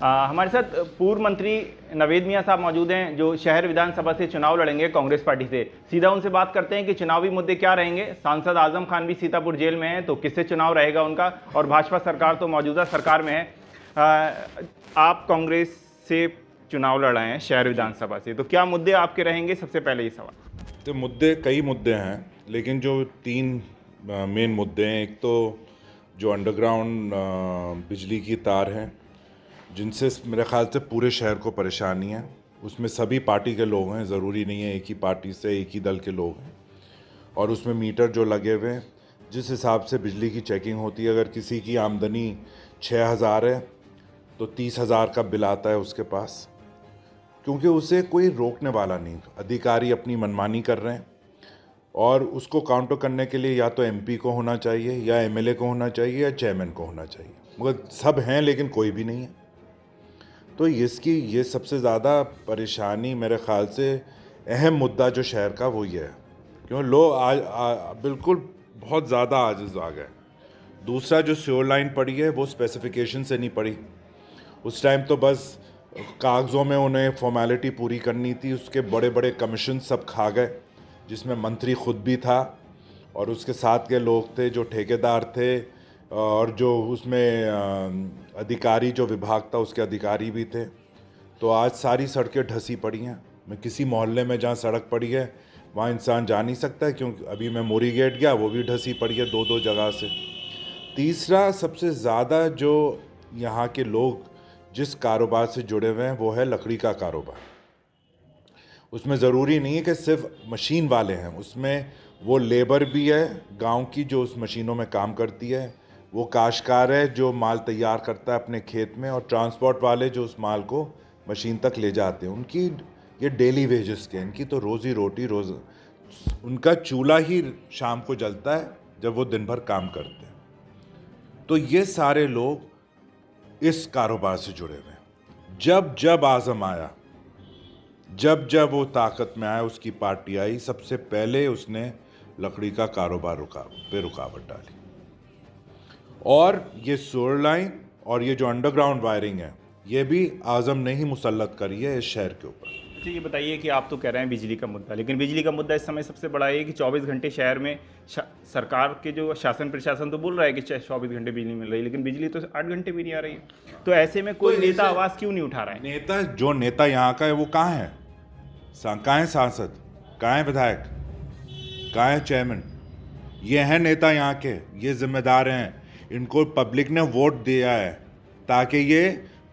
हमारे साथ पूर्व मंत्री नवेद मियां साहब मौजूद हैं, जो शहर विधानसभा से चुनाव लड़ेंगे कांग्रेस पार्टी से। सीधा उनसे बात करते हैं कि चुनावी मुद्दे क्या रहेंगे। सांसद आजम खान भी सीतापुर जेल में हैं, तो किससे चुनाव रहेगा उनका, और भाजपा सरकार तो मौजूदा सरकार में है। आप कांग्रेस से चुनाव लड़ रहे हैं शहर विधानसभा से, तो क्या मुद्दे आपके रहेंगे? सबसे पहले ये सवाल। तो मुद्दे कई मुद्दे हैं, लेकिन जो तीन मेन मुद्दे हैं, एक तो जो अंडरग्राउंड बिजली की तार हैं, जिनसे मेरे ख्याल से पूरे शहर को परेशानी है। उसमें सभी पार्टी के लोग हैं, ज़रूरी नहीं है एक ही पार्टी से एक ही दल के लोग हैं। और उसमें मीटर जो लगे हुए हैं, जिस हिसाब से बिजली की चेकिंग होती है, अगर किसी की आमदनी 6,000 है तो 30,000 का बिल आता है उसके पास, क्योंकि उसे कोई रोकने वाला नहीं। अधिकारी अपनी मनमानी कर रहे हैं, और उसको काउंटर करने के लिए या तो एमपी को होना चाहिए, या एमएलए को होना चाहिए, या चेयरमैन को होना चाहिए, मगर सब हैं लेकिन कोई भी नहीं है। तो इसकी ये सबसे ज़्यादा परेशानी मेरे ख़्याल से अहम मुद्दा जो शहर का वो ये है, क्यों लोग आज बिल्कुल बहुत ज़्यादा आजिज़ आ गए। दूसरा, जो श्योर लाइन पड़ी है वो स्पेसिफिकेशन से नहीं पड़ी। उस टाइम तो बस कागज़ों में उन्हें फॉर्मेलिटी पूरी करनी थी, उसके बड़े बड़े कमीशन सब खा गए, जिसमें मंत्री खुद भी था और उसके साथ के लोग थे जो ठेकेदार थे, और जो उसमें अधिकारी जो विभाग था उसके अधिकारी भी थे। तो आज सारी सड़कें ढसी पड़ी हैं। मैं किसी मोहल्ले में जहाँ सड़क पड़ी है वहाँ इंसान जा नहीं सकता है, क्योंकि अभी मैं मोरी गेट गया, वो भी ढसी पड़ी है दो जगह से। तीसरा, सबसे ज़्यादा जो यहाँ के लोग जिस कारोबार से जुड़े हुए हैं वो है लकड़ी का कारोबार। उसमें ज़रूरी नहीं है कि सिर्फ मशीन वाले हैं, उसमें वो लेबर भी है गांव की जो उस मशीनों में काम करती है, वो काश्तकार है जो माल तैयार करता है अपने खेत में, और ट्रांसपोर्ट वाले जो उस माल को मशीन तक ले जाते हैं। उनकी ये डेली वेजेस के, इनकी तो रोज़ी रोटी रोज़, उनका चूल्हा ही शाम को जलता है जब वो दिन भर काम करते हैं। तो ये सारे लोग इस कारोबार से जुड़े हुए हैं। जब जब आज़म आया, जब जब वो ताकत में आया, उसकी पार्टी आई, सबसे पहले उसने लकड़ी का कारोबार पे रुकावट डाली। और ये सोलर लाइन और ये जो अंडरग्राउंड वायरिंग है, ये भी आज़म ने ही मुसल्लत करी है इस शहर के ऊपर। अच्छा, ये बताइए कि आप तो कह रहे हैं बिजली का मुद्दा, लेकिन बिजली का मुद्दा इस समय सबसे बड़ा है कि 24 घंटे शहर में सरकार के जो शासन प्रशासन तो बोल रहा है कि 24 घंटे बिजली मिल रही है, लेकिन बिजली तो 8 घंटे भी नहीं आ रही है। तो ऐसे में कोई नेता आवाज़ क्यों नहीं उठा रहा है? जो नेता यहाँ का है वो कहाँ है? कहाँ है सांसद, कहाँ है विधायक, कहाँ है चेयरमैन? ये हैं नेता यहाँ के, ये जिम्मेदार हैं। इनको पब्लिक ने वोट दिया है ताकि ये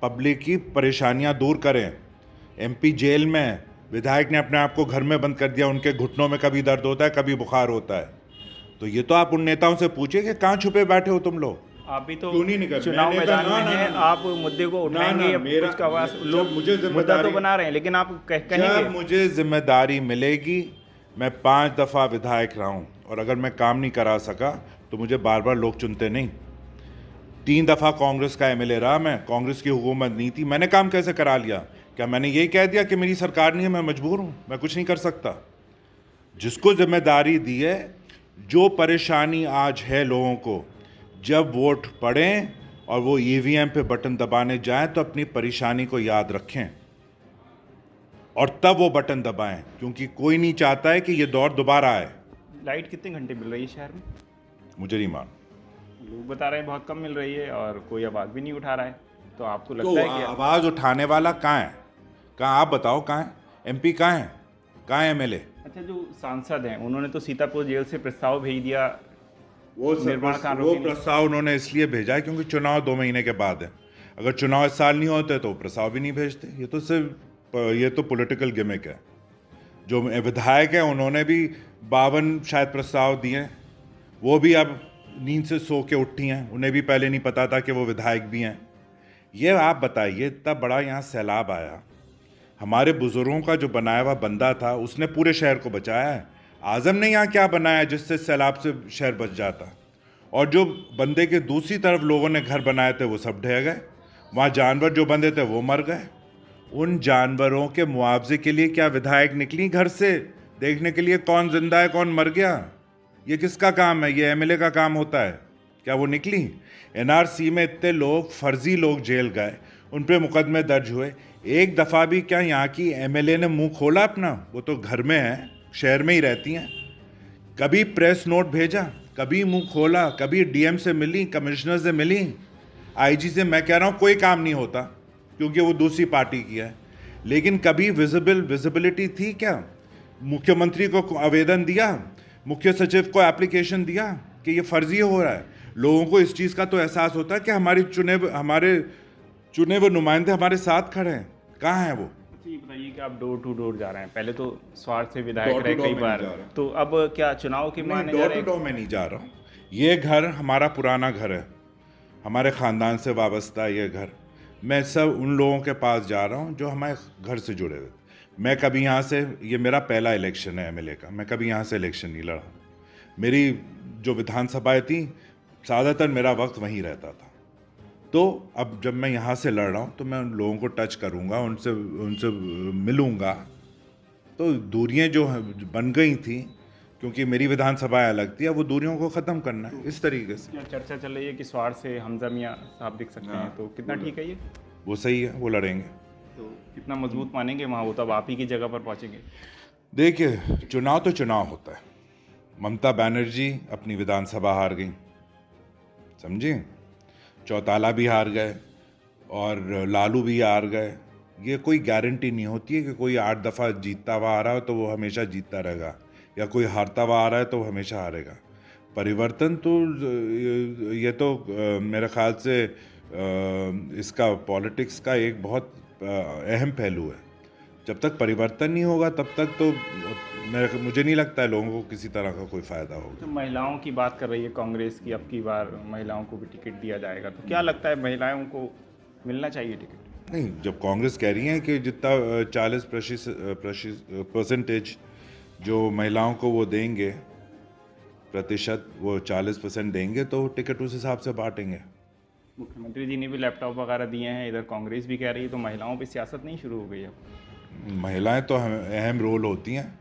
पब्लिक की परेशानियाँ दूर करें। एमपी जेल में, विधायक ने अपने आप को घर में बंद कर दिया, उनके घुटनों में कभी दर्द होता है, कभी बुखार होता है। तो ये तो आप उन नेताओं से पूछिए कि कहाँ छुपे बैठे हो तुम लोग? आप भी तो क्यों नहीं निकल चुनाव मैदान में हैं, आप मुद्दे को उठाएंगे, लोग मुझे मुद्दा तो बना रहे हैं, लेकिन आप कहेंगे जब मुझे जिम्मेदारी मिलेगी, मैं 5 दफ़ा विधायक रहा हूँ, और अगर मैं काम नहीं करा सका तो मुझे बार बार लोग चुनते नहीं। 3 दफ़ा कांग्रेस का एमएलए रहा मैं, कांग्रेस की हुकूमत नहीं थी, मैंने काम कैसे करा लिया? क्या मैंने यही कह दिया कि मेरी सरकार नहीं है, मैं मजबूर हूँ, मैं कुछ नहीं कर सकता? जिसको जिम्मेदारी दी है, जो परेशानी आज है लोगों को, जब वोट पड़ें और वो ईवीएम पे बटन दबाने जाएं तो अपनी परेशानी को याद रखें और तब वो बटन दबाएं, क्योंकि कोई नहीं चाहता है कि ये दौर दोबारा आए। लाइट कितने घंटे मिल रही है शहर में? मुझे नहीं मालूम, लोग बता रहे हैं बहुत कम मिल रही है और कोई आवाज़ भी नहीं उठा रहा है। तो आपको लगता है कि आवाज़ उठाने वाला कहाँ है? कहाँ, आप बताओ कहाँ है? एमपी कहाँ है? कहाँ है एमएलए? अच्छा, जो सांसद हैं उन्होंने तो सीतापुर जेल से प्रस्ताव भेज दिया। वो प्रस्ताव उन्होंने इसलिए भेजा है क्योंकि चुनाव 2 महीने के बाद है। अगर चुनाव इस साल नहीं होते तो प्रस्ताव भी नहीं भेजते। ये तो पॉलिटिकल गिमिक है। जो विधायक हैं उन्होंने भी 52 शायद प्रस्ताव दिए, वो भी अब नींद से सो के उठी हैं, उन्हें भी पहले नहीं पता था कि वो विधायक भी हैं। ये आप बताइए, इतना बड़ा यहाँ सैलाब आया, हमारे बुजुर्गों का जो बनाया हुआ बंदा था उसने पूरे शहर को बचाया है। आज़म ने यहाँ क्या बनाया जिससे सैलाब से शहर बच जाता? और जो बंदे के दूसरी तरफ लोगों ने घर बनाए थे वो सब ढह गए, वहाँ जानवर जो बंधे थे वो मर गए। उन जानवरों के मुआवजे के लिए क्या विधायक निकली घर से देखने के लिए कौन जिंदा है कौन मर गया? ये किसका काम है? ये एमएलए का काम होता है क्या? वो निकली? एनआरसी में इतने लोग, फर्जी लोग जेल गए, उन पे मुकदमे दर्ज हुए। एक दफ़ा भी क्या यहाँ की एमएलए ने मुंह खोला अपना? वो तो घर में है, शहर में ही रहती हैं। कभी प्रेस नोट भेजा, कभी मुंह खोला, कभी डीएम से मिली, कमिश्नर से मिली, आईजी से। मैं कह रहा हूँ कोई काम नहीं होता क्योंकि वो दूसरी पार्टी की है, लेकिन कभी विजिबिलिटी थी क्या? मुख्यमंत्री को आवेदन दिया, मुख्य सचिव को एप्लीकेशन दिया कि ये फर्जी हो रहा है। लोगों को इस चीज़ का तो एहसास होता है कि हमारे चुने हुए नुमाइंदे हमारे साथ खड़े हैं। कहाँ हैं वो? ये बताइए कि आप डोर टू डोर जा रहे हैं, पहले तो स्वार्थ से विधायक डोर टू रहे डोर कई में बार, नहीं जा रहा। तो अब क्या चुनाव के माने जा डोर रहे टू हैं? डोर में नहीं जा रहा हूँ। ये घर हमारा पुराना घर है, हमारे ख़ानदान से वाबस्ता है ये घर। मैं सब उन लोगों के पास जा रहा हूँ जो हमारे घर से जुड़े हुए। मैं कभी यहाँ से, ये मेरा पहला इलेक्शन है एमएलए का, मैं कभी यहाँ से इलेक्शन नहीं लड़ा। मेरी जो विधानसभाएं थी, ज़्यादातर मेरा वक्त वहीं रहता था। तो अब जब मैं यहाँ से लड़ रहा हूँ तो मैं उन लोगों को टच करूँगा, उनसे मिलूँगा। तो दूरियाँ जो बन गई थी, क्योंकि मेरी विधानसभा अलग थी, अब वो दूरियों को ख़त्म करना है इस तरीके से। क्या चर्चा चल रही है कि स्वार से हमजा मियां साहब दिख सकते हैं, तो कितना ठीक है ये? वो सही है, वो लड़ेंगे। तो कितना मजबूत मानेंगे वहाँ, वो तब आप ही की जगह पर पहुँचेंगे? देखिए, चुनाव तो चुनाव होता है। ममता बनर्जी अपनी विधानसभा हार गई, समझे? चौटाला भी हार गए और लालू भी हार गए। ये कोई गारंटी नहीं होती है कि कोई 8 दफ़ा जीतता हुआ आ रहा है तो वो हमेशा जीतता रहेगा, या कोई हारता हुआ आ रहा है तो वो हमेशा हारेगा। परिवर्तन तो ये तो मेरे ख्याल से इसका पॉलिटिक्स का एक बहुत अहम पहलू है। जब तक परिवर्तन नहीं होगा तब तक तो मुझे नहीं लगता है लोगों को किसी तरह का कोई फ़ायदा होगा। तो महिलाओं की बात कर रही है कांग्रेस की, अब की बार महिलाओं को भी टिकट दिया जाएगा, तो क्या लगता है महिलाओं को मिलना चाहिए टिकट? नहीं, जब कांग्रेस कह रही है कि जितना 40% जो महिलाओं को वो देंगे, प्रतिशत वो 40% देंगे, तो टिकट उस हिसाब से बांटेंगे। मुख्यमंत्री जी ने भी लैपटॉप वगैरह दिए हैं, इधर कांग्रेस भी कह रही है, तो महिलाओं पे सियासत नहीं शुरू हो गई है? महिलाएं तो अहम रोल होती हैं।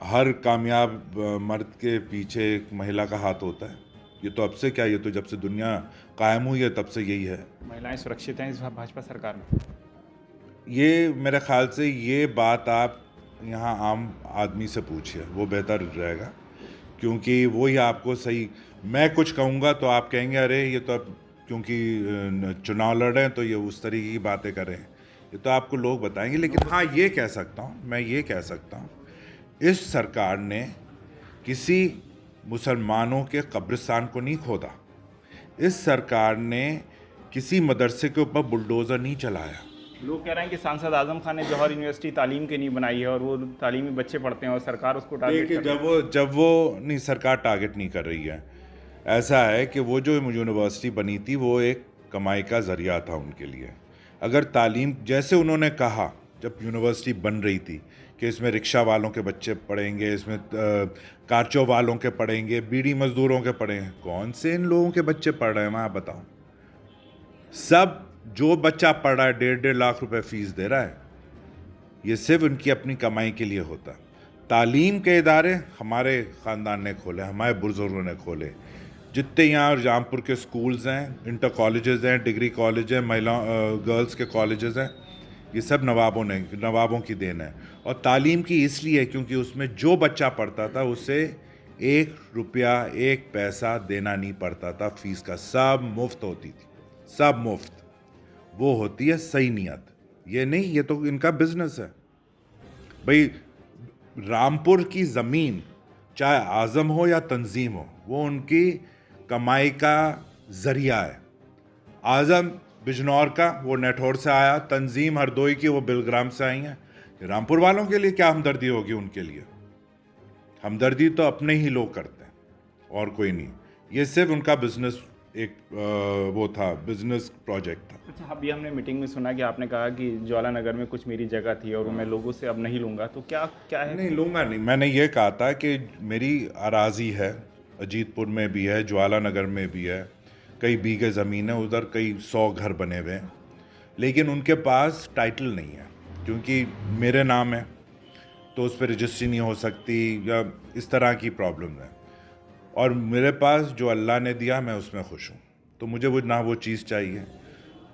हर कामयाब मर्द के पीछे एक महिला का हाथ होता है। ये तो अब से क्या, ये तो जब से दुनिया कायम हुई है तब से यही है। महिलाएं सुरक्षित हैं इस भाजपा सरकार में? ये मेरे ख्याल से ये बात आप यहाँ आम आदमी से पूछिए, वो बेहतर रहेगा, क्योंकि वो ही आपको सही। मैं कुछ कहूँगा तो आप कहेंगे अरे ये तो अब क्योंकि चुनाव लड़ रहे हैं तो ये उस तरीके की बातें कर रहे हैं। ये तो आपको लोग बताएंगे। लेकिन हाँ, ये कह सकता हूँ, मैं ये कह सकता हूँ, इस सरकार ने किसी मुसलमानों के कब्रिस्तान को नहीं खोदा। इस सरकार ने किसी मदरसे के ऊपर बुलडोज़र नहीं चलाया। लोग कह रहे हैं कि सांसद आजम खान ने जौहर यूनिवर्सिटी तालीम के नहीं बनाई है, और वो तालीमी बच्चे पढ़ते हैं और सरकार उसको टारगेट कर रही है। जब वो नहीं, सरकार टारगेट नहीं कर रही है। ऐसा है कि वो जो यूनिवर्सिटी बनी थी वो एक कमाई का ज़रिया था उनके लिए। अगर तालीम, जैसे उन्होंने कहा जब यूनिवर्सिटी बन रही थी कि इसमें रिक्शा वालों के बच्चे पढ़ेंगे, इसमें कारचो वालों के पढ़ेंगे, बीड़ी मजदूरों के पढ़ेंगे, कौन से इन लोगों के बच्चे पढ़ रहे हैं वहाँ बताओ? सब जो बच्चा पढ़ रहा है 1.5 लाख रुपए फीस दे रहा है, ये सिर्फ उनकी अपनी कमाई के लिए होता। तालीम के इदारे हमारे ख़ानदान ने खोले, हमारे बुजुर्गों ने खोले। जितने यहाँ रामपुर के स्कूल्स हैं, इंटर कॉलेजेस हैं, डिग्री कॉलेज हैं, महिला गर्ल्स के कॉलेजेस हैं, ये सब नवाबों की देन है। और तालीम की इसलिए क्योंकि उसमें जो बच्चा पढ़ता था उसे 1 रुपया 1 पैसा देना नहीं पड़ता था फीस का, सब मुफ्त होती थी, सब मुफ्त। वो होती है सही नियत, ये नहीं ये तो इनका बिजनेस है भाई। रामपुर की ज़मीन चाहे आज़म हो या तंजीम हो, वो उनकी कमाई का ज़रिया है। आज़म बिजनौर का, वो नेठौर से आया, तंजीम हरदोई की, वो बिलग्राम से आई हैं। रामपुर वालों के लिए क्या हमदर्दी होगी उनके लिए? हमदर्दी तो अपने ही लोग करते हैं और कोई नहीं। ये सिर्फ उनका बिजनेस एक वो था, बिजनेस प्रोजेक्ट था। अच्छा, अभी हमने मीटिंग में सुना कि आपने कहा कि ज्वाला नगर में कुछ मेरी जगह थी और मैं लोगों से अब नहीं लूँगा, तो क्या है? नहीं लूँगा नहीं, मैंने ये कहा था कि मेरी अराज़ी है, अजीतपुर में भी है, ज्वाला नगर में भी है, कई बीघे ज़मीन है, उधर कई 100 घर बने हुए हैं, लेकिन उनके पास टाइटल नहीं है क्योंकि मेरे नाम है तो उस पर रजिस्ट्री नहीं हो सकती, या इस तरह की प्रॉब्लम है। और मेरे पास जो अल्लाह ने दिया मैं उसमें खुश हूँ, तो मुझे वो ना वो चीज़ चाहिए।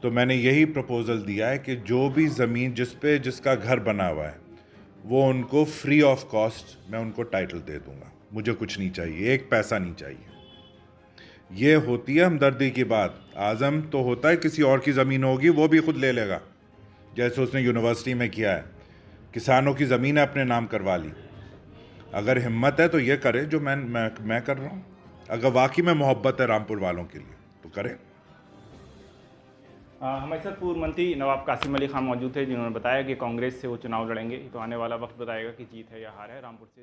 तो मैंने यही प्रपोज़ल दिया है कि जो भी ज़मीन जिस पे जिसका घर बना हुआ है वो उनको फ्री ऑफ कॉस्ट मैं उनको टाइटल दे दूंगा। मुझे कुछ नहीं चाहिए, एक पैसा नहीं चाहिए। ये होती है हमदर्दी की बात। आज़म तो होता है किसी और की ज़मीन होगी वो भी खुद ले लेगा, जैसे उसने यूनिवर्सिटी में किया है, किसानों की ज़मीन अपने नाम करवा ली। अगर हिम्मत है तो ये करे जो मैं कर रहा हूँ। अगर वाकई में मोहब्बत है रामपुर वालों के लिए तो करें। हमारे साथ पूर्व मंत्री नवाब कासिम अली खान मौजूद थे, जिन्होंने बताया कि कांग्रेस से वो चुनाव लड़ेंगे। तो आने वाला वक्त बताएगा कि जीत है या हार है। रामपुर से